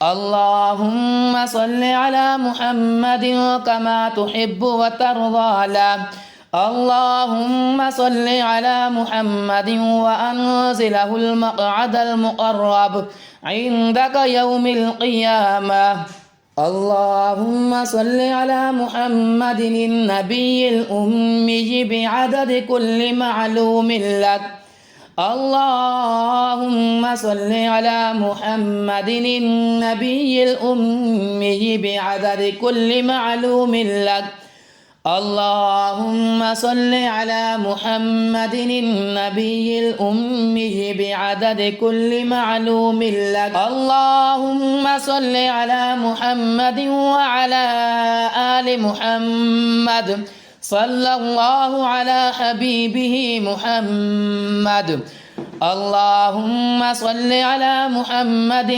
اللهم صل على محمد كما تحب وترضى له. اللهم صل على محمد وأنزله المقعد المقرب عندك يوم القيامة. اللهم صل على محمد النبي الأمي بعدد كل معلوم لك. اللهم صل على محمد النبي الأمي بعدد كل معلوم لك. اللهم صل على محمد النبي الأمي بعدد كل معلوم لك. اللهم صل على محمد وعلى آل محمد. صلى الله على حبيبه محمد. اللهم صل على محمد